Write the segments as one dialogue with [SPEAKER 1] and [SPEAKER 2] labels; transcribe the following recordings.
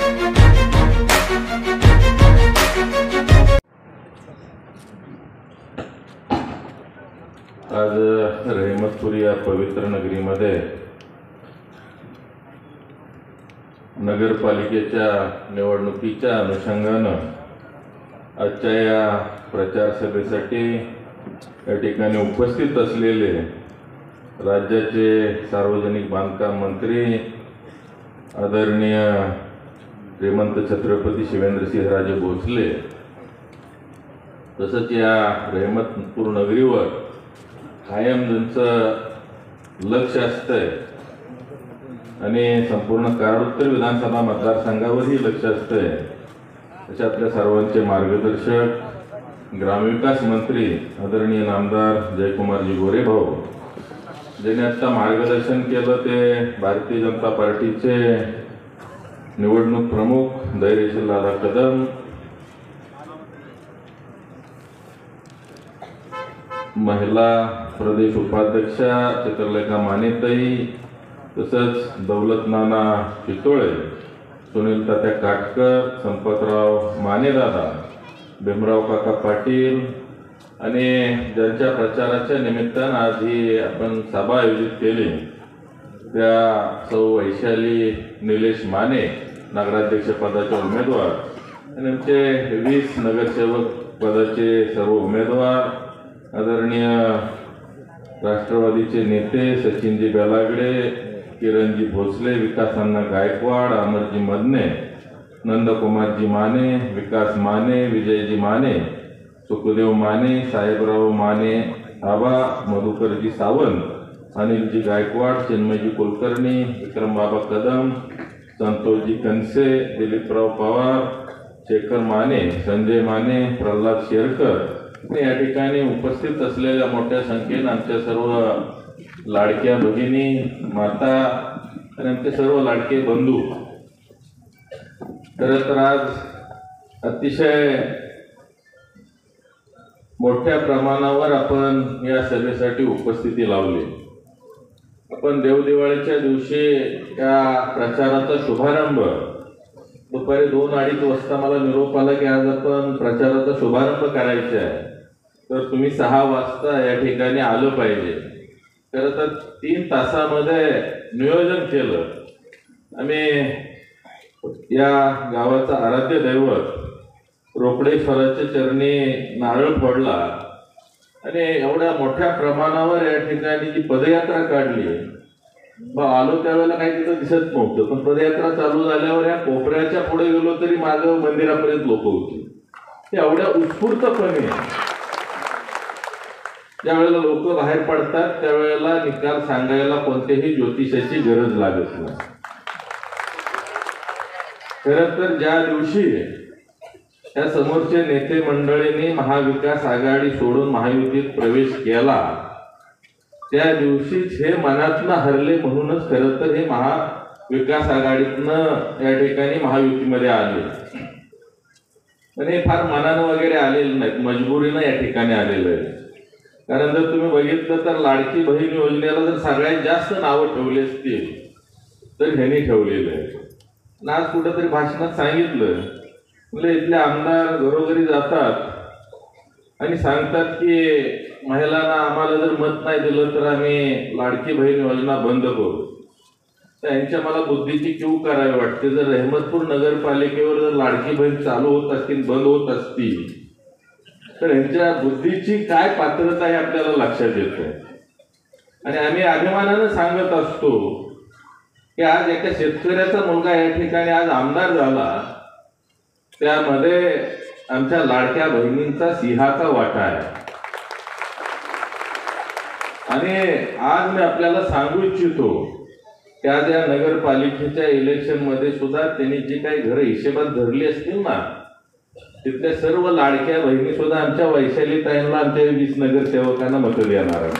[SPEAKER 1] आज रहमतपूर या पवित्र नगरीमध्ये नगरपालिकेच्या निवडणुकीच्या अनुषंगानं आजच्या या प्रचार सभेसाठी या ठिकाणी उपस्थित असलेले राज्याचे सार्वजनिक बांधकाम मंत्री आदरणीय श्रीमंत छत्रपती शिवेंद्रसिंहराजे भोसले, तसंच या रहमतपूर नगरीवर कायम ज्यांचं लक्ष असतंय आणि संपूर्ण कराड विधानसभा मतदारसंघावरही लक्ष असतंय अशा आपल्या सर्वांचे मार्गदर्शक ग्रामविकास मंत्री आदरणीय नामदार जयकुमारजी गोरे भाऊ, ज्यांनी आता मार्गदर्शन केलं ते भारतीय जनता पार्टीचे निवडणूक प्रमुख धैर्यशील दादा कदम, महिला प्रदेश उपाध्यक्षा चित्रलेखा मानेताई, तसंच दौलत नाना चितोळे, सुनील तात्या काटकर, संपतराव मानेदादा, भीमराव काका पाटील आणि ज्यांच्या प्रचाराच्या निमित्तानं आज ही आपण सभा आयोजित केली त्या सौ वैशाली निलेश माने, नगराध्यक्ष पदाचे उमेदवार आणि आमचे 20 नगरसेवक पदाचे सर्व उमेदवार, आदरणीय राष्ट्रवादीचे नेते सचिनजी बेलागडे, किरणजी भोसले, विकासांना गायकवाड, अमरजी मदने, नंदकुमारजी माने, विकास माने, विजयजी माने, सुखदेव माने, साहेबराव माने आबा, मधुकरजी सावंत, अनिलजी गायकवाड, चिन्मयजी कुलकर्णी, विक्रमबाबा कदम, संतोषजी कनसे, दिलीपराव पवार, शेखर माने, संजय माने, प्रल्हाद शेरकर या ठिकाणी उपस्थित असलेल्या मोठ्या संख्येने आमच्या सर्व लाडक्या भगिनी, माता आणि आमचे सर्व लाडके बंधू, तर आज अतिशय मोठ्या प्रमाणावर आपण या सभेसाठी उपस्थिती लावली। आपण देवदिवाळीच्या दिवशी या प्रचाराचा शुभारंभ दुपारी 2-2:30 वाजता मला निरोप आला की आज आपण प्रचाराचा शुभारंभ करायचा आहे, तर तुम्ही 6 वाजता या ठिकाणी आलं पाहिजे। खरं तर 3 तासामध्ये नियोजन केलं। आम्ही या गावाचा आराध्य दैवत रोकडेश्वराच्या चरणी नारळ फोडला आणि एवढ्या मोठ्या प्रमाणावर या ठिकाणी जी पदयात्रा काढली, आलो त्यावेळेला काही तिथं दिसत नव्हतं, पण पदयात्रा चालू झाल्यावर या कोपऱ्याच्या पुढे गेलो तरी मागं मंदिरापर्यंत लोक होती। ते एवढ्या उत्स्फूर्तपणे ज्या वेळेला लोक बाहेर पडतात त्यावेळेला निकाल सांगायला कोणत्याही ज्योतिषाची गरज लागत नाही। खरं तर ज्या दिवशी त्या समोरचे नेते मंडळींनी महाविकास आघाडी सोडून महायुतीत प्रवेश केला त्या दिवशीच हे मनातनं हरले, म्हणूनच खरं तर हे महाविकास आघाडीतनं या ठिकाणी महायुतीमध्ये आले आणि फार मनानं वगैरे आलेले नाहीत, मजबुरीनं या ठिकाणी आलेले आहे। कारण जर तुम्ही बघितलं तर लाडकी बहीण योजनेला जर सगळ्यात जास्त नावं ठेवली असतील तर ह्यांनी ठेवलेलं आहे। आज कुठंतरी भाषणात सांगितलं, म्हणजे इथले आमदार घरोघरी जातात आणि सांगतात की महिलांना आम्हाला जर मत नाही दिलं तर आम्ही लाडकी बहीण योजना बंद करू। त्यांच्या मला बुद्धीची कीव करावी वाटते। जर रहमतपूर नगरपालिकेवर जर लाडकी बहीण चालू होत असतील, बंद होत असतील, तर यांच्या बुद्धीची काय पात्रता आहे आपल्याला लक्षात येतं। आणि आम्ही अभिमानानं सांगत असतो की आज एका शेतकऱ्याचा मुलगा या ठिकाणी आज आमदार झाला, त्यामध्ये आमच्या लाडक्या बहिणींचा सिंहाचा वाटा आहे। आणि आज मी आपल्याला सांगू इच्छितो की आज या नगरपालिकेच्या इलेक्शन मध्ये सुद्धा त्यांनी जी काही घरं हिशेबात धरली असतील ना, तिथल्या सर्व लाडक्या बहिणी सुद्धा आमच्या वैशालीताईंना, आमच्या 20 नगरसेवकांना मत देणार आहे।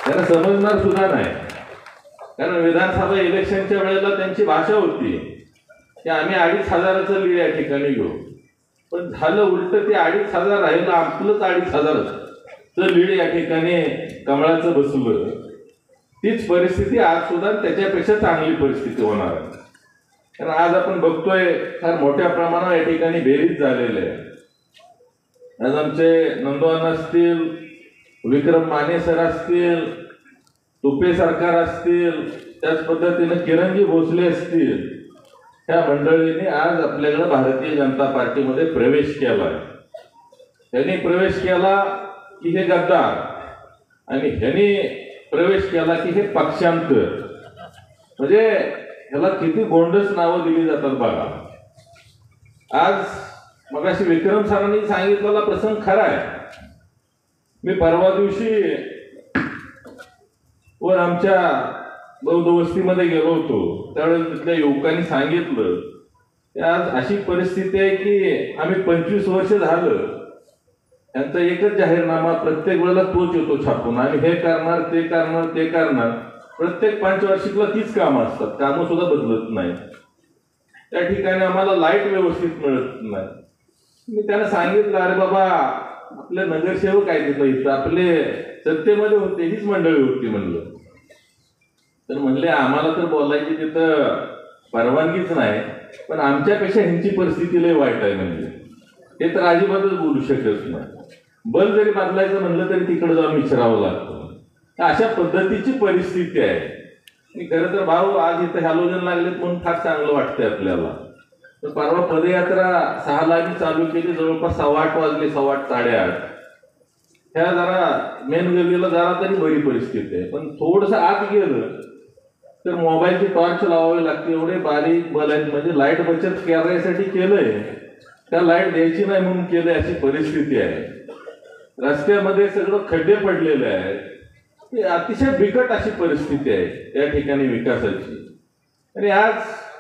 [SPEAKER 1] त्यांना समजणार सुद्धा नाही, कारण विधानसभा इलेक्शनच्या वेळेला त्यांची भाषा होती की आम्ही 2,500चं लीड या ठिकाणी घेऊ, पण झालं उलट, ते 2,500 राहिलं, आपलंच 2,500चं लीड या ठिकाणी कमळाचं बसवलं। तीच परिस्थिती आज सुद्धा त्याच्यापेक्षा चांगली परिस्थिती होणार आहे। कारण आज आपण बघतोय फार मोठ्या प्रमाणावर या ठिकाणी बेरीज झालेले आहे. आज आमचे नंदवान असतील, विक्रम माने सर असतील, तुपे सरकार असतील, त्याच पद्धतीने किरणजी भोसले असतील, ह्या मंडळींनी आज आपल्याकडे भारतीय जनता पार्टीमध्ये प्रवेश केलाय. त्यांनी प्रवेश केला की हे गद्दार आणि ह्यांनी प्रवेश केला की हे पक्षांतर. म्हणजे ह्याला किती गोंडस नावं दिली जातात बघा. आज मगाशी विक्रम सरांनी सांगितलेला प्रसंग खरा आहे. मी परवा दिवशी वर आमच्या बौद्ध वस्तीमध्ये गेलो होतो, त्यावेळेस तिथल्या युवकांनी सांगितलं की आज अशी परिस्थिती आहे की आम्ही 25 वर्ष झालं, त्यांचा एकच जाहीरनामा प्रत्येक वेळेला तोच येतो छापून, आणि हे करणार ते करणार ते करणार. प्रत्येक पंचवार्षिकला तीच कामं असतात, कामं सुद्धा बदलत नाही. त्या ठिकाणी आम्हाला लाईट व्यवस्थित मिळत नाही. मी त्यांना सांगितलं, अरे बाबा आपले नगरसेवक आहे तिथं, इथं आपले सत्तेमध्ये होते, हीच मंडळी होती म्हणलं. तर म्हणले आम्हाला तर बोलायची तिथं परवानगीच नाही, पण आमच्यापेक्षा ह्यांची परिस्थिती लय वाईट आहे म्हणजे, हे तर अजिबातच बोलू शकत नाही. बल जरी बदलायचं म्हणलं तरी तिकडे जाऊन विचारावं लागतं. अशा पद्धतीची परिस्थिती आहे. आणि खरं तर भाऊ आज इथं हॅलोजन लागलेत म्हणून फार चांगलं वाटतंय आपल्याला. तर परवा पदयात्रा 6 ला चालू केली, जवळपास 8:15 वाजले, 8:15 8:30. ह्या जरा मेन गल्लीला जरा तरी बरी परिस्थिती आहे, पण थोडंसं आत गेलं तर मोबाईलची टॉर्च लावावी लागते. एवढे बारीक बल आहेत, म्हणजे लाईट बचत करण्यासाठी केलंय, त्या लाईट द्यायची नाही म्हणून केलंय, अशी परिस्थिती आहे. रस्त्यामध्ये सगळं खड्डे पडलेले आहेत. अतिशय बिकट अशी परिस्थिती आहे या ठिकाणी विकासाची. आणि आज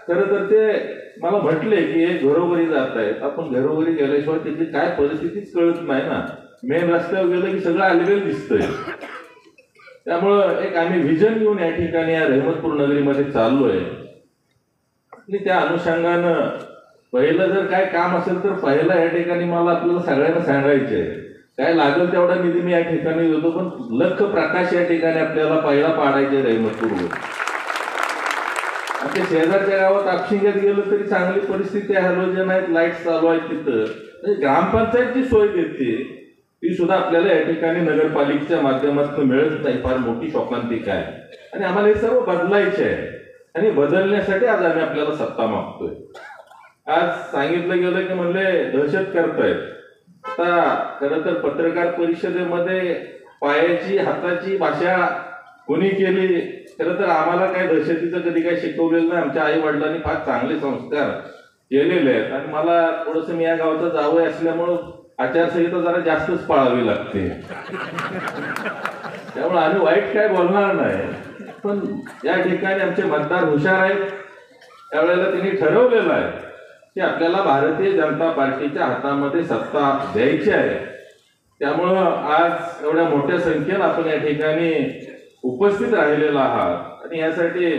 [SPEAKER 1] खरं तर ते मला म्हटले की हे घरोघरी जात आहेत. आपण घरोघरी गेल्याशिवाय तिथली काय परिस्थितीच कळत नाही ना. मेन रस्त्यावर गेलं की सगळं अलगेल दिसतंय. त्यामुळं एक आम्ही व्हिजन घेऊन या ठिकाणी या रहमतपूर नगरीमध्ये चाललोय. आणि त्या अनुषंगानं पहिलं जर काय काम असेल तर पहिलं या ठिकाणी मला आपल्याला सगळ्यांना सांगायचंय, काय लागेल तेवढा निधी मी या ठिकाणी देतो, पण लख प्रकाश या ठिकाणी आपल्याला पहिला पाडायचे रहमतपूरवर. आणि शेजारच्या गावात आपशिंग्यात गेलं तरी चांगली परिस्थिती आहे, हॅलोजन आहेत, लाईट चालू आहेत तिथं. म्हणजे ग्रामपंचायत जी सोय देते ती सुद्धा आपल्याला या ठिकाणी नगरपालिकेच्या माध्यमातून मिळत नाही. फार मोठी शोकांतिका आहे आणि आम्हाला हे सर्व बदलायचे आहे. आणि बदलण्यासाठी आज आम्ही आपल्याला सत्ता मागतोय. आज सांगितलं गेलं की म्हणले दहशत करतायत. आता खरं तर पत्रकार परिषदेमध्ये पायाची हाताची भाषा कोणी केली, खरं तर आम्हाला काय दहशतीचं कधी काय शिकवलेलं नाही. आमच्या आई वडिलांनी फार चांगले संस्कार केलेले आहेत. आणि मला थोडंसं मी या गावचं जावई असल्यामुळं आचारसंहिता जरा जास्तच पाळावी लागते. त्यामुळे आम्ही वाईट काय बोलणार नाही, पण या ठिकाणी आमचे मतदार हुशार आहेत. त्यावेळेला त्यांनी ठरवलेलं आहे की आपल्याला भारतीय जनता पार्टीच्या हातामध्ये सत्ता द्यायची आहे. त्यामुळं आज एवढ्या मोठ्या संख्येनं आपण या ठिकाणी उपस्थित राहिलेला आहात. आणि यासाठी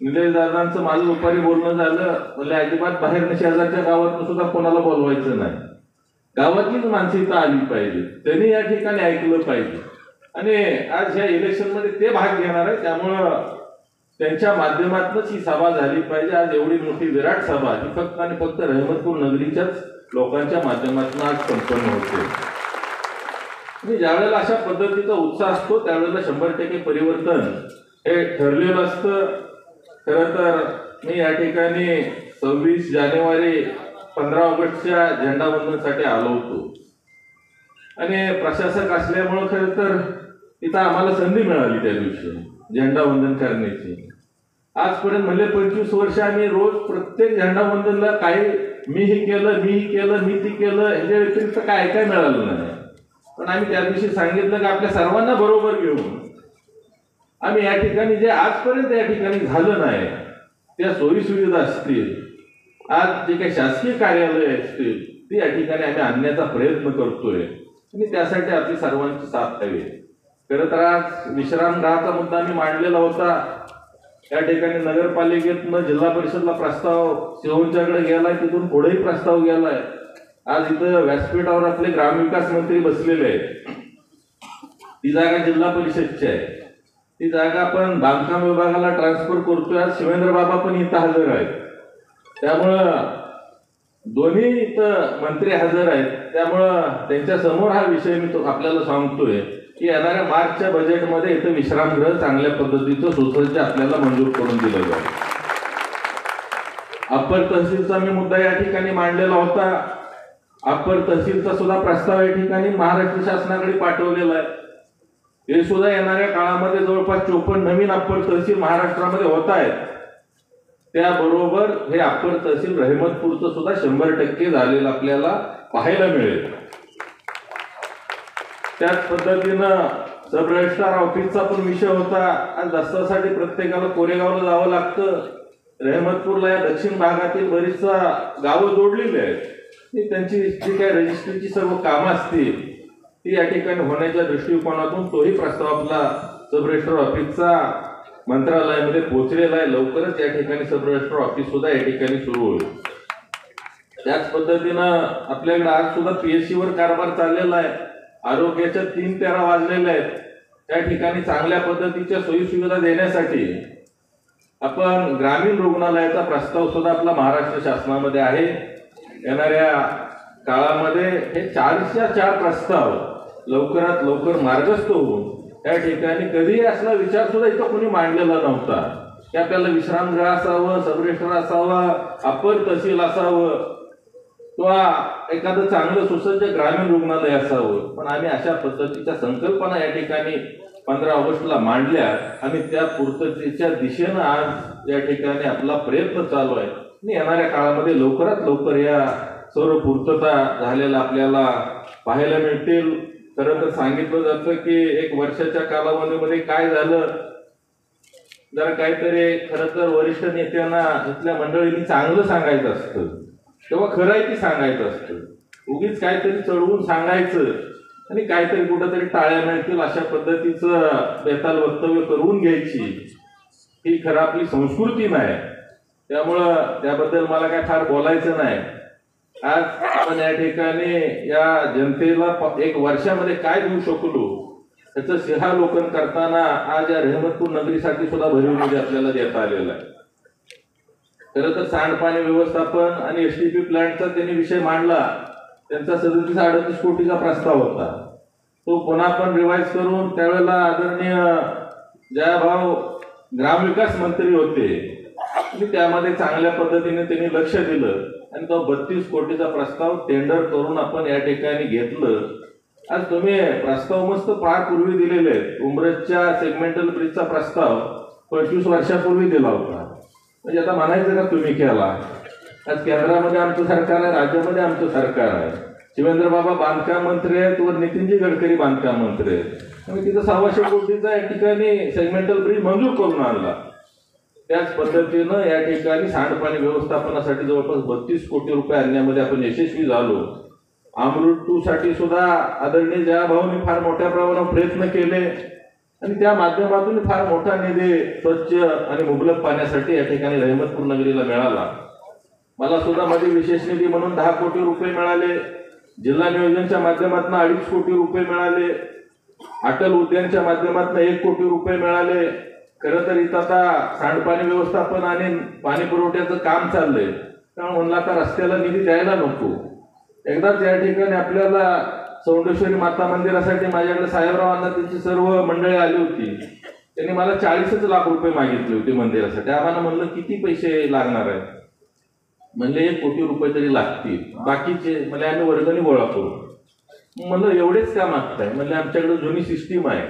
[SPEAKER 1] निलेश दादांचं माझं दुपारी बोलणं झालं, म्हणजे अजिबात बाहेर शेजारच्या गावात सुद्धा कोणाला बोलवायचं नाही, गावातलीच माणसं इथं आली पाहिजे, त्यांनी या ठिकाणी ऐकलं पाहिजे. आणि आज ह्या इलेक्शनमध्ये ते भाग घेणार आहे, त्यामुळं त्यांच्या माध्यमातूनच ही सभा झाली पाहिजे. आज एवढी मोठी विराट सभा ही फक्त आणि फक्त रहमतपूर नगरीच्याच लोकांच्या माध्यमातून आज संपन्न होते. आणि ज्यावेळेला अशा पद्धतीचा उत्साह असतो त्यावेळेला 100% परिवर्तन हे ठरलेलं असतं. खरं तर मी या ठिकाणी 26 जानेवारी 15 ऑगस्टच्या झेंडावंदनसाठी आलो होतो. आणि प्रशासक असल्यामुळं खरं तर तिथं आम्हाला संधी मिळाली त्या दिवशी झेंडावंदन करण्याची. आजपर्यंत म्हणजे 25 वर्ष आम्ही रोज प्रत्येक झेंडावंदनला काही मीही केलं, मी ती केलं, ह्याच्या व्यतिरिक्त काय काय मिळालं नाही. पण आम्ही त्या दिवशी सांगितलं की आपल्या सर्वांना बरोबर घेऊन आम्ही या ठिकाणी जे आजपर्यंत या ठिकाणी झालं नाही त्या सोयी सुविधा असतील, आज जे काही शासकीय कार्यालय असतील ती या ठिकाणी आम्ही आणण्याचा प्रयत्न करतोय. आणि त्यासाठी आपली सर्वांची साथ हवी. खरं तर आज विश्रामगृहाचा मुद्दा मी मांडलेला होता. या ठिकाणी नगरपालिकेतनं जिल्हा परिषदला प्रस्ताव सिहोंच्याकडे गेलाय, तिथून पुढेही प्रस्ताव गेलाय. आज इथं व्यासपीठावर आपले ग्रामविकास मंत्री बसलेले आहेत. ती जागा जिल्हा परिषदची आहे. ती जागा आपण बांधकाम विभागाला ट्रान्सफर करतोय. आज शिवेंद्र बाबा पण इथं हजर आहेत. त्यामुळं दोन्ही इथं मंत्री हजर आहेत, त्यामुळं त्यांच्या समोर हा विषय मी तो आपल्याला सांगतोय की येणाऱ्या मार्चच्या बजेटमध्ये इथं विश्रामगृह चांगल्या पद्धतीचं सुसज्ज आपल्याला मंजूर करून दिलं जाईल. अप्पर तहसीलचा मी मुद्दा या ठिकाणी मांडलेला होता. अप्पर तहसीलचा सुद्धा प्रस्ताव या ठिकाणी महाराष्ट्र शासनाकडे पाठवलेला आहे. हे सुद्धा येणाऱ्या काळामध्ये जवळपास 54 नवीन अप्पर तहसील महाराष्ट्रामध्ये होत आहेत. त्याबरोबर हे अप्पर तहसील रहमतपूरचं सुद्धा 100% झालेलं आपल्याला पाहायला मिळेल. त्याच पद्धतीनं सब रजिस्ट्रार ऑफिसचा पण विषय होता. आणि दस्तासाठी प्रत्येकाला कोरेगावला जावं लागतं. रहमतपूरला या दक्षिण भागातील बरीच गावं जोडलेली आहेत. त्यांची जी काय रजिस्ट्रीची सर्व कामं असतील ती या ठिकाणी होण्याच्या दृष्टिकोनातून तोही प्रस्ताव आपला सब रजिस्ट्रार ऑफिसचा मंत्रालयामध्ये पोहोचलेला आहे. लवकरच या ठिकाणी सब रजिस्ट्रार ऑफिस सुद्धा या ठिकाणी सुरू होईल. त्याच पद्धतीनं आपल्याकडे आज सुद्धा PSC वर कारभार चाललेला आहे. आरोग्याच्या 3 तेरा वाजलेल्या आहेत. त्या ठिकाणी चांगल्या पद्धतीच्या सोयी सुविधा देण्यासाठी आपण ग्रामीण रुग्णालयाचा प्रस्ताव सुद्धा आपला महाराष्ट्र शासनामध्ये आहे. येणाऱ्या काळामध्ये हे 4च्या 4 प्रस्ताव लवकरात लवकर मार्गस्थ होऊन त्या ठिकाणी कधीही असला विचार सुद्धा इथं कोणी मांडलेला नव्हता की आपल्याला विश्रामगृह असावं, सब रजिस्ट्रार असावं, अप्पर तहसील असावं किंवा एखादं चांगलं सुसज्ज ग्रामीण रुग्णालय असावं. पण आम्ही अशा पद्धतीच्या संकल्पना या ठिकाणी 15 ऑगस्टला मांडल्या आणि त्या पूर्ततेच्या दिशेनं आज या ठिकाणी आपला प्रयत्न चालू आहे. आणि येणाऱ्या काळामध्ये लवकरात लवकर या सर्व पूर्तता झालेल्या आपल्याला पाहायला मिळतील. खरं तर सांगितलं जातं की 1 वर्षाच्या कालावधीमध्ये काय झालं, जरा काहीतरी खरं तर वरिष्ठ नेत्यांना इथल्या मंडळींनी चांगलं सांगायचं असतं तेव्हा खरं आहे ती सांगायचं असतं. उगीच काहीतरी चढवून सांगायचं आणि काहीतरी कुठंतरी टाळ्या मिळतील अशा पद्धतीचं बेताल वक्तव्य करून घ्यायची ही खरं आपली संस्कृती नाही. त्यामुळं त्याबद्दल मला काय फार बोलायचं नाही. आज आपण या ठिकाणी या जनतेला 1 वर्षामध्ये काय देऊ शकलो त्याचं सिंहावलोकन करताना आज या रहमतपूर नगरीसाठी सुद्धा भरीव निधी आपल्याला देता आलेला आहे. खरं तर सांडपाणी व्यवस्थापन आणि STP प्लांटचा त्यांनी विषय मांडला. त्यांचा 37-38 कोटीचा प्रस्ताव होता. तो पुन्हा पण रिवाईज करून त्यावेळेला आदरणीय जयाभाऊ ग्रामविकास मंत्री होते आणि त्यामध्ये चांगल्या पद्धतीने त्यांनी लक्ष दिलं आणि तो 32 कोटीचा प्रस्ताव टेंडर करून आपण या ठिकाणी घेतलं. आज तुम्ही प्रस्ताव मस्त फार पूर्वी दिलेले आहेत. उमरजच्या सेगमेंटल ब्रिजचा प्रस्ताव 25 वर्षापूर्वी दिला होता. म्हणजे आता म्हणायचं का तुम्ही केला. आज केंद्रामध्ये आमचं सरकार आहे, राज्यामध्ये आमचं सरकार आहे. शिवेंद्र बाबा बांधकाम मंत्री आहेत व नितीनजी गडकरी बांधकाम मंत्री आहेत. आणि तिथं 125 कोटीचा या ठिकाणी सेगमेंटल ब्रिज मंजूर करून आणला. त्याच पद्धतीनं या ठिकाणी सांडपाणी व्यवस्थापनासाठी जवळपास 32 कोटी रुपये आणण्यामध्ये आपण यशस्वी झालो. अमृत 2 साठी सुद्धा आदरणीय जयाभाऊंनी फार मोठ्या प्रमाणावर प्रयत्न केले आणि त्या माध्यमातून फार मोठा निधी स्वच्छ आणि मुबलक पाण्यासाठी या ठिकाणी रहमतपूर नगरीला मिळाला. मला सुद्धा मध्ये विशेष निधी म्हणून 10 कोटी रुपये मिळाले. जिल्हा नियोजनच्या माध्यमातून 2.5 कोटी रुपये मिळाले. अटल उद्यानच्या माध्यमातून 1 कोटी रुपये मिळाले. खरं तर इथं आता सांडपाणी व्यवस्थापन आणि पाणी पुरवठ्याचं काम चाललंय. त्यामुळे म्हणलं आता रस्त्याला निधी द्यायला नको. एकदाच या ठिकाणी आपल्याला चौंडेश्वरी माता मंदिरासाठी माझ्याकडे साहेबरावांना त्यांची सर्व मंडळी आली होती. त्यांनी मला 40 लाख रुपये मागितले होते मंदिरासाठी. आम्हाला म्हणलं किती पैसे लागणार आहेत. म्हणले 1 कोटी रुपये तरी लागतील. बाकीचे म्हणजे आम्ही वर्गणी गोळा करू. म्हणलं एवढेच का मागताय. म्हणजे आमच्याकडे जुनी सिस्टीम आहे.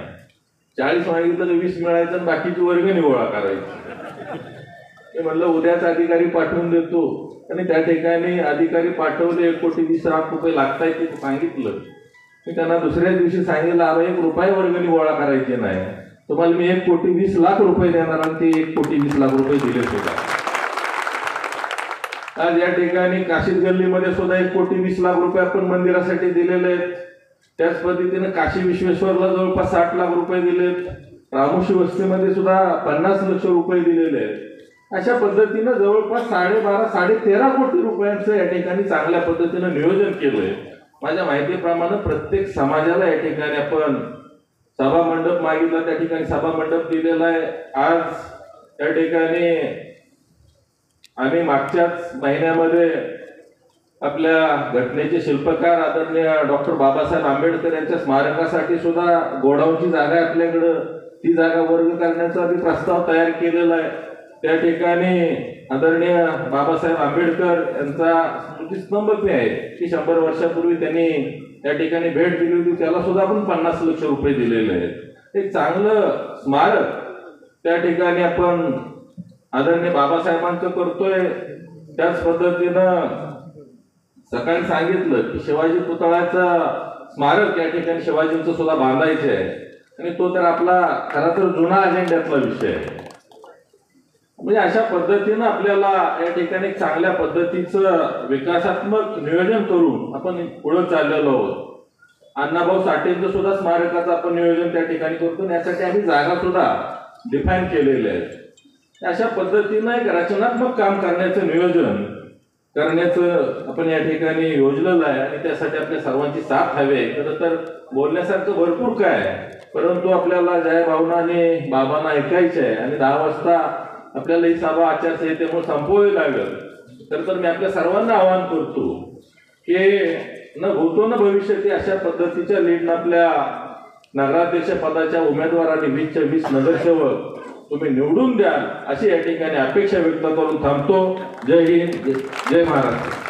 [SPEAKER 1] 40 मागितलं तर 20 मिळायचं आणि बाकीची वर्गणी गोळा करायची. ते म्हणलं उद्याच अधिकारी पाठवून देतो आणि त्या ठिकाणी अधिकारी पाठवले. 1,20,00,000 रुपये लागतायत ते सांगितलं. मी त्यांना दुसऱ्या दिवशी सांगितलं 1 रुपया वर्गणी गोळा करायची नाही. तुम्हाला मी 1,20,00,000 रुपये देणार आणि ते 1,20,00,000 रुपये दिले सुद्धा. आज या ठिकाणी काशीद गल्लीमध्ये सुद्धा 1,20,00,000 रुपये आपण मंदिरासाठी दिलेले आहेत. त्याच पद्धतीने काशी विश्वेश्वरला जवळपास 60 लाख रुपये दिलेत. रामोशी वस्तीमध्ये सुद्धा 50 लक्ष रुपये दिलेले आहेत. अशा पद्धतीनं जवळपास 12.5-13 कोटी रुपयांचं या ठिकाणी चांगल्या पद्धतीनं नियोजन केलंय. माझ्या माहितीप्रमाणे प्रत्येक समाजाला या ठिकाणी आपण सभा मंडप मागितला, त्या ठिकाणी सभा मंडप दिलेला आहे. आज या ठिकाणी आम्ही मागच्याच महिन्यामध्ये आपल्या घटनेचे शिल्पकार आदरणीय डॉक्टर बाबासाहेब आंबेडकर यांच्या स्मारकासाठी सुद्धा गोडाऊनची जागा आपल्याकडं, ती जागा वर्ग करण्याचा आम्ही प्रस्ताव तयार केलेला आहे. त्या ठिकाणी आदरणीय बाबासाहेब आंबेडकर यांचा स्मृतिस्तंभ जे आहे की 100 वर्षापूर्वी त्यांनी त्या ठिकाणी भेट दिली होती, त्याला सुद्धा आपण 50 लक्ष रुपये दिलेले आहेत. एक चांगलं स्मारक त्या ठिकाणी आपण आदरणीय बाबासाहेबांचं करतोय. त्याच पद्धतीनं सकाळी सांगितलं की शिवाजी पुतळ्याचा स्मारक या ठिकाणी शिवाजींचं सुद्धा बांधायचं आहे आणि तो तर आपला खरा तर जुना अजेंड्यातला विषय आहे. म्हणजे अशा पद्धतीनं आपल्याला या ठिकाणी चांगल्या पद्धतीचं विकासात्मक नियोजन करून आपण पुढे चाललेलो आहोत. अण्णाभाऊ साठेंचं सुद्धा स्मारकाचं आपण नियोजन त्या ठिकाणी करतो. यासाठी आम्ही जागा सुद्धा डिफाईन केलेले आहेत. अशा पद्धतीनं एक रचनात्मक काम करण्याचं नियोजन करण्याचं आपण या ठिकाणी योजलेलं आहे आणि त्यासाठी आपल्या सर्वांची साथ हवी आहे. खरं तर बोलण्यासारखं भरपूर काय आहे, परंतु आपल्याला जय भावनाने बाबांना ऐकायचं आहे आणि 10 वाजता आपल्याला ही सभा आचारसंहितेमुळे संपवावी लागेल. तर मी आपल्या सर्वांना आवाहन करतो की न भूतो न भविष्यती अशा पद्धतीच्या लीडनं आपल्या नगराध्यक्ष पदाच्या उमेदवारांनी 20च्या 20 नगरसेवक तुम्ही निवडून द्याल अशी या ठिकाणी अपेक्षा व्यक्त करून थांबतो. जय हिंद, जय महाराष्ट्र.